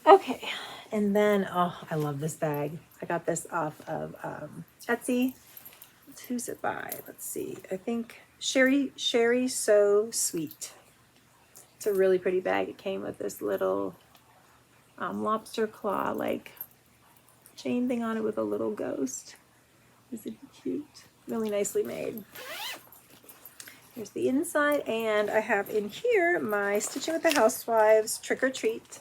Okay. And then, oh, I love this bag. I got this off of Etsy. Who's it by? Let's see. I think Sherry So Sweet. It's a really pretty bag. It came with this little lobster claw like chain thing on it with a little ghost. Isn't it cute? Really nicely made. Here's the inside, and I have in here my Stitching with the Housewives Trick or Treat,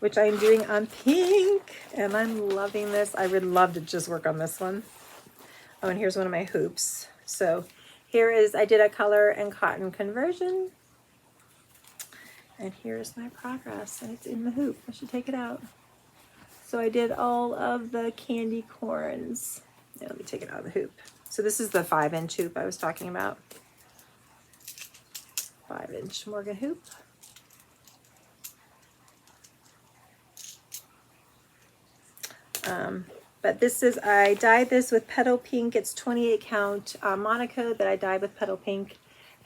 which I'm doing on pink, and I'm loving this. I would love to just work on this one. Oh, and here's one of my hoops. So here is, I did a color and cotton conversion. And here's my progress, and it's in the hoop. I should take it out. So I did all of the candy corns. Yeah, let me take it out of the hoop. So this is the 5-inch hoop I was talking about. 5-inch Morgan hoop. But this is, I dyed this with Petal Pink. It's 28 count Monaco that I dyed with Petal Pink,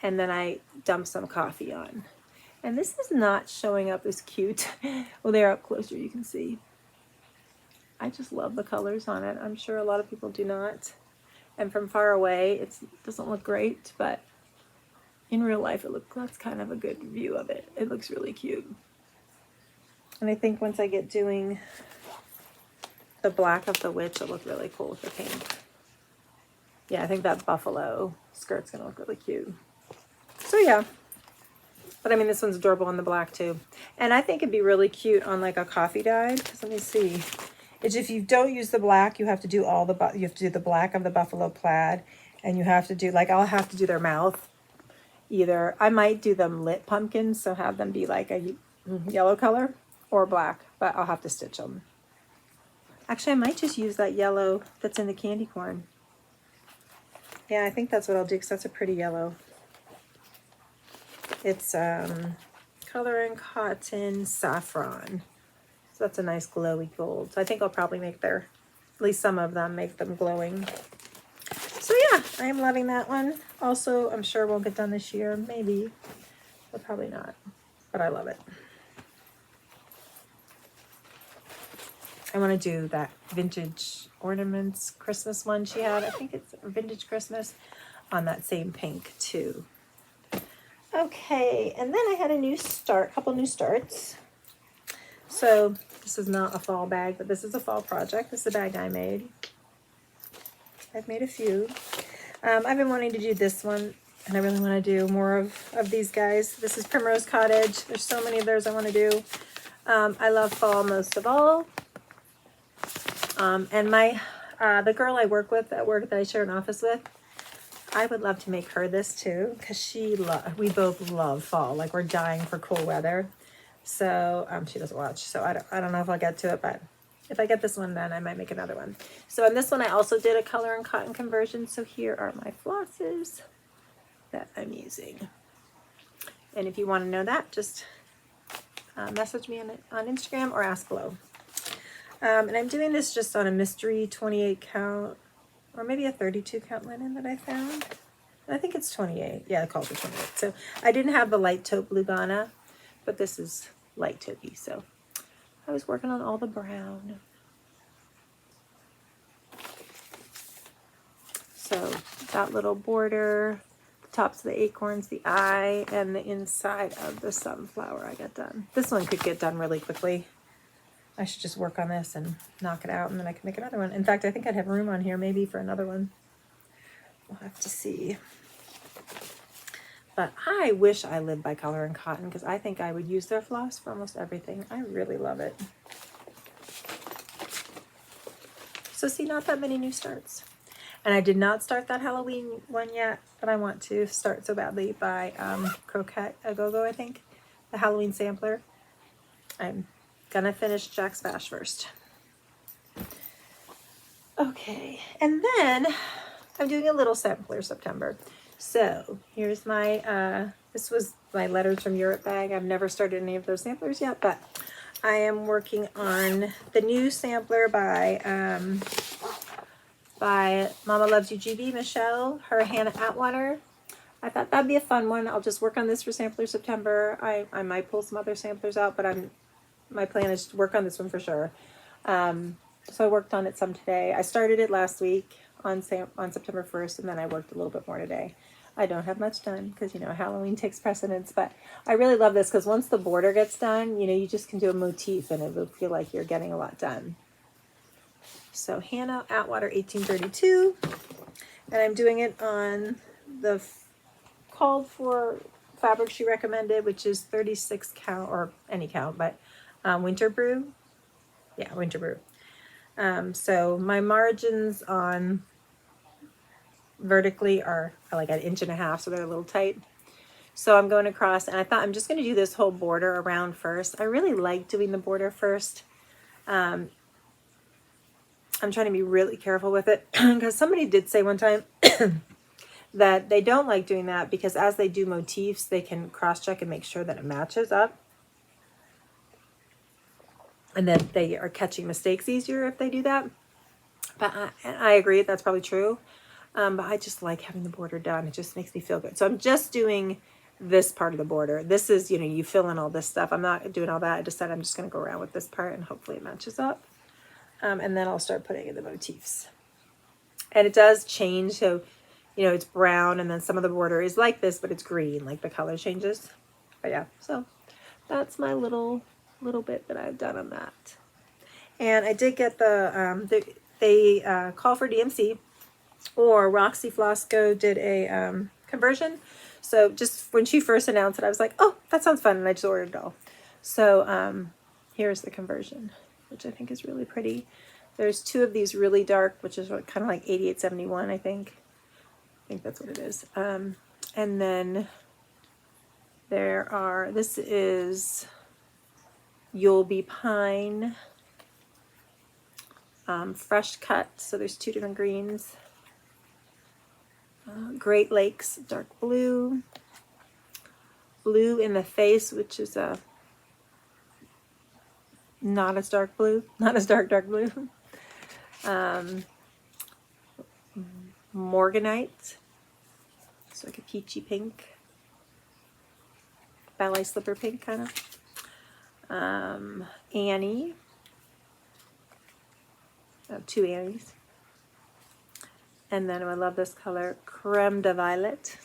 and then I dumped some coffee on. And this is not showing up as cute. Well, they're up closer, you can see. I just love the colors on it. I'm sure a lot of people do not. And from far away, it doesn't look great, but in real life, that's kind of a good view of it. It looks really cute. And I think once I get doing the black of the witch, it'll look really cool with the pink. Yeah, I think that buffalo skirt's gonna look really cute. So yeah. But I mean, this one's adorable on the black too. And I think it'd be really cute on like a coffee dyed. Because let me see. It's if you don't use the black, you have to do you have to do the black of the buffalo plaid. And you have to do, like, I'll have to do their mouth. Either, I might do them lit pumpkins, so have them be like a yellow color or black. But I'll have to stitch them. Actually, I might just use that yellow that's in the candy corn. Yeah, I think that's what I'll do because that's a pretty yellow. It's color and cotton saffron. So that's a nice glowy gold. So I think I'll probably make at least some of them, make them glowing. So yeah, I am loving that one. Also, I'm sure won't get done this year. Maybe, but probably not. But I love it. I want to do that vintage ornaments Christmas one she had. I think it's vintage Christmas on that same pink too. Okay, and then I had a couple new starts. So this is not a fall bag, but this is a fall project. This is a bag I made. I've made a few. I've been wanting to do this one, and I really want to do more of these guys. This is Primrose Cottage. There's so many of those I want to do. I love fall most of all. And the girl I work with at work that I share an office with, I would love to make her this too, because we both love fall. Like, we're dying for cool weather. So she doesn't watch, so I don't know if I'll get to it, but if I get this one done, I might make another one. So on this one, I also did a color and cotton conversion. So here are my flosses that I'm using. And if you want to know that, just message me on Instagram or ask below. And I'm doing this just on a mystery 28 count, or maybe a 32 count linen that I found. I think it's 28. Yeah, I called it 28. So I didn't have the light taupe Lugana, but this is light taupey. So I was working on all the brown. So that little border, the tops of the acorns, the eye, and the inside of the sunflower I got done. This one could get done really quickly. I should just work on this and knock it out, and then I can make another one. In fact, I think I'd have room on here maybe for another one. We'll have to see. But I wish I lived by Color and Cotton, because I think I would use their floss for almost everything. I really love it. So see, not that many new starts. And I did not start that Halloween one yet, but I want to start so badly by Croquette A Go-Go, I think. The Halloween sampler. I'm gonna finish Jack's Bash first. Okay, and then I'm doing a little sampler September. So here's my, this was my Letters from Europe bag. I've never started any of those samplers yet, but I am working on the new sampler by Mama Loves You GB, Michelle, her Hannah Atwater. I thought that'd be a fun one. I'll just work on this for sampler September. I might pull some other samplers out, but my plan is to work on this one for sure. So I worked on it some today. I started it last week on September 1st, and then I worked a little bit more today. I don't have much done because, you know, Halloween takes precedence, but I really love this because once the border gets done, you know, you just can do a motif and it will feel like you're getting a lot done. So Hannah Atwater 1832, and I'm doing it on the called for fabric she recommended, which is 36 count, or any count, but Winter Brew. Yeah, Winter Brew. So my margins on vertically are like 1.5 inches, so they're a little tight. So I'm going across, and I thought I'm just going to do this whole border around first. I really like doing the border first. I'm trying to be really careful with it because somebody did say one time that they don't like doing that because as they do motifs, they can cross-check and make sure that it matches up. And then they are catching mistakes easier if they do that. But I agree, that's probably true. But I just like having the border done. It just makes me feel good. So I'm just doing this part of the border. This is, you know, you fill in all this stuff. I'm not doing all that. I decided I'm just going to go around with this part and hopefully it matches up. And then I'll start putting in the motifs. And it does change. So, you know, it's brown and then some of the border is like this, but it's green. Like the color changes. But yeah, so that's my little bit that I've done on that. And I did get they call for DMC, or Roxy Flosco did a conversion. So just when she first announced it, I was like, oh, that sounds fun. And I just ordered it all. So here's the conversion, which I think is really pretty. There's two of these really dark, which is kind of like 8871, I think. I think that's what it is. And then this is You'll Be Pine, fresh cut. So there's two different greens. Great Lakes, dark blue. Blue in the Face, which is not as dark blue, not as dark blue. Morganite, so like a peachy pink, ballet slipper pink kind of. Annie, two Annies. And then I love this color, Creme de Violet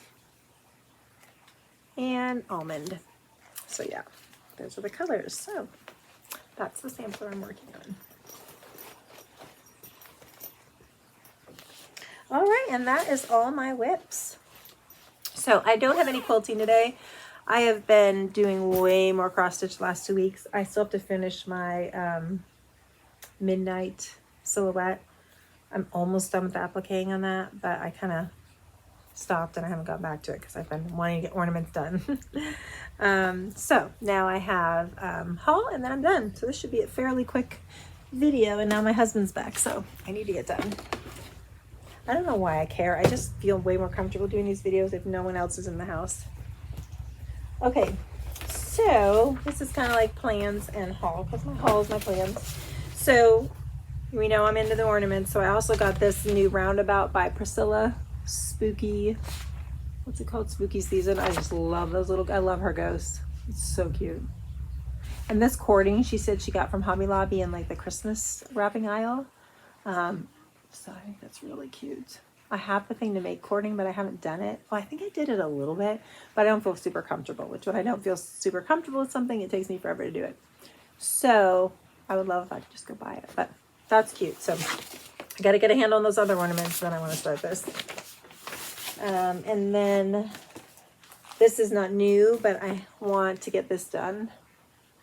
and Almond. So yeah, those are the colors. So that's the sampler I'm working on. All right, and that is all my whips. So I don't have any quilting today. I have been doing way more cross stitch the last 2 weeks. I still have to finish my midnight silhouette. I'm almost done with the appliquing on that, but I kind of stopped and I haven't got back to it because I've been wanting to get ornaments done. So now I have haul and then I'm done. So this should be a fairly quick video, and now my husband's back, so I need to get done. I don't know why I care. I just feel way more comfortable doing these videos if no one else is in the house. Okay, so this is kind of like plans and haul, because my haul is my plans. So we know I'm into the ornaments, so I also got this new roundabout by Priscilla. Spooky, what's it called? Spooky Season. I just love those little, I love her ghosts. It's so cute. And this cording, she said she got from Hobby Lobby in like the Christmas wrapping aisle. So I think that's really cute. I have the thing to make cording, but I haven't done it. Well, I think I did it a little bit, but I don't feel super comfortable, which when I don't feel super comfortable with something, it takes me forever to do it. So I would love if I could just go buy it, but that's cute. So I got to get a handle on those other ornaments, then I want to start this. And then this is not new, but I want to get this done.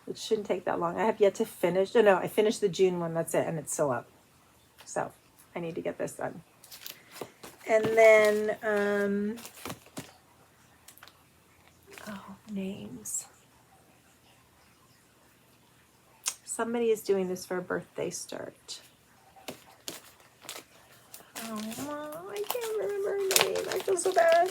It shouldn't take that long. I have yet to finish. No, I finished the June one. That's it. And it's still up. So I need to get this done. And then, names. Somebody is doing this for a birthday start. Oh, I can't remember her name. I feel so bad.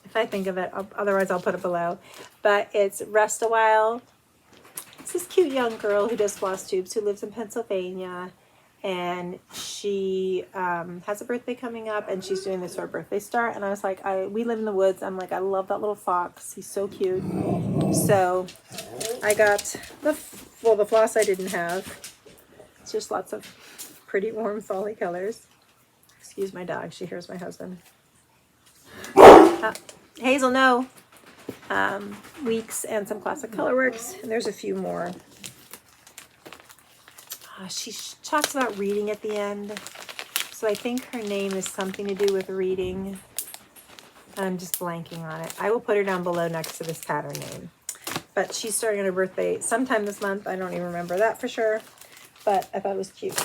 If I think of it, otherwise I'll put it below. But it's Rest a While. It's this cute young girl who does floss tubes, who lives in Pennsylvania, and she has a birthday coming up, and she's doing this for her birthday start. And I was like, we live in the woods. I'm like, I love that little fox. He's so cute. So I got the floss I didn't have. It's just lots of pretty warm fally colors. Excuse my dog. She hears my husband. Hazel, no. Weeks and some classic colorworks, and there's a few more. She talks about reading at the end, so I think her name is something to do with reading. I'm just blanking on it. I will put her down below next to this pattern name. But she's starting her birthday sometime this month. I don't even remember that for sure, but I thought it was cute.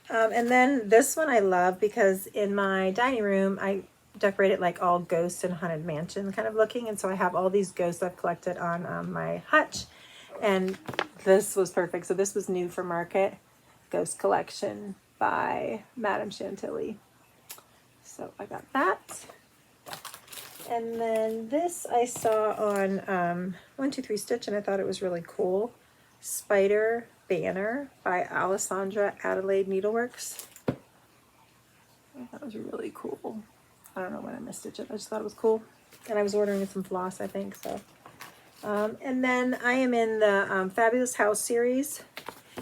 And then this one I love because in my dining room, I decorate it like all ghosts and haunted mansion kind of looking. And so I have all these ghosts I've collected on my hutch. And this was perfect. So this was new for market. Ghost Collection by Madame Chantilly. So I got that. And then this I saw on 123 Stitch, and I thought it was really cool. Spider Banner by Alessandra Adelaide Needleworks. I thought it was really cool. I don't know when I missed it. I just thought it was cool. And I was ordering some floss, I think. So, and then I am in the Fabulous House series,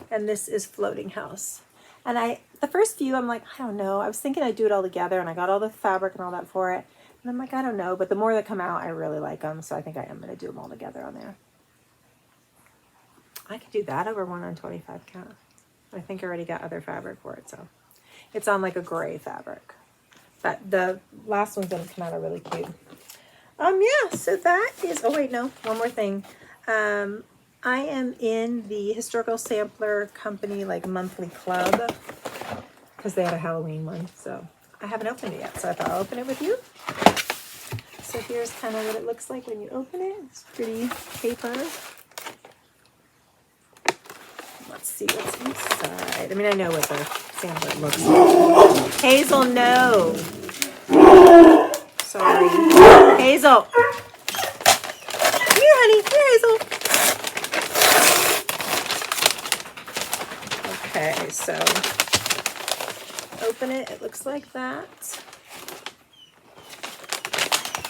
and this is Floating House. And the first few, I'm like, I don't know. I was thinking I'd do it all together, and I got all the fabric and all that for it. And I'm like, I don't know. But the more that come out, I really like them. So I think I am going to do them all together on there. I could do that over 1 on 25 count. I think I already got other fabric for it. So it's on like a gray fabric. But the last ones that have come out are really cute. Yeah, so that is, oh wait, no, one more thing. I am in the Historical Sampler Company like monthly club because they had a Halloween one. So I haven't opened it yet, so I thought I'll open it with you. So here's kind of what it looks like when you open it. It's pretty paper. Let's see what's inside. I mean, I know what the sampler looks like. Hazel, no. Sorry. Hazel. Here, honey. Here, Hazel. Okay, so open it. It looks like that.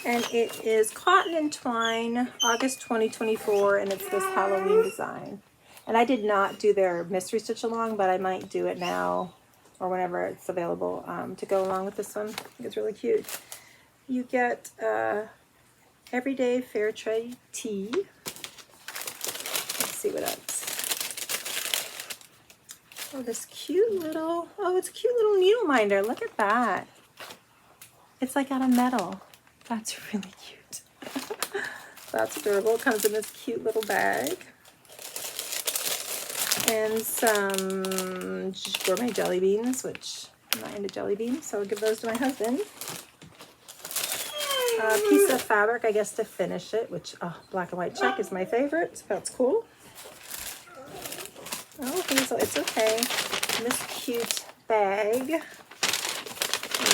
And it is Cotton and Twine, August 2024, and it's this Halloween design. And I did not do their mystery stitch along, but I might do it now or whenever it's available to go along with this one. I think it's really cute. You get Everyday Fair Trade Tea. Let's see what else. Oh, this cute little, it's a cute little needle minder. Look at that. It's like out of metal. That's really cute. That's adorable. It comes in this cute little bag. And some gourmet jelly beans, which I'm not into jelly beans, so I'll give those to my husband. A piece of fabric, I guess, to finish it, which, black and white check is my favorite, so that's cool. Oh, Hazel, it's okay. This cute bag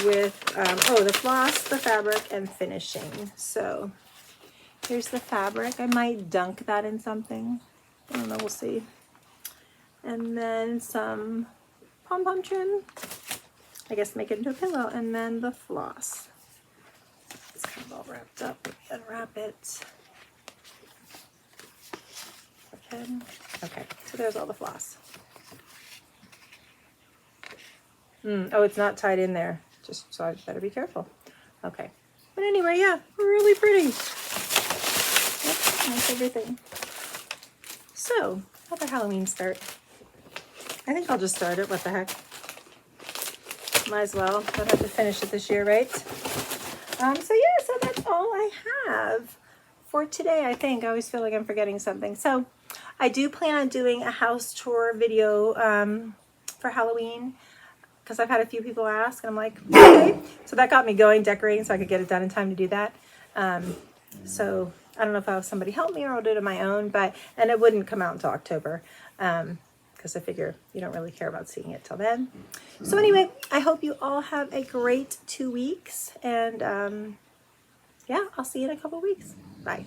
with, the floss, the fabric, and finishing. So here's the fabric. I might dunk that in something. I don't know, we'll see. And then some pom-pom trim. I guess make it into a pillow. And then the floss. It's kind of all wrapped up. Unwrap it. Okay, so there's all the floss. Oh, it's not tied in there. Just so I better be careful. Okay. But anyway, yeah, really pretty. Yep, nice everything. So, how'd the Halloween start? I think I'll just start it. What the heck? Might as well. Don't have to finish it this year, right? So that's all I have for today, I think. I always feel like I'm forgetting something. So I do plan on doing a house tour video for Halloween, because I've had a few people ask, and I'm like, okay. So that got me going, decorating, so I could get it done in time to do that. So I don't know if I'll have somebody help me or I'll do it on my own, and it wouldn't come out until October, because I figure you don't really care about seeing it till then. So anyway, I hope you all have a great 2 weeks, and yeah, I'll see you in a couple weeks. Bye.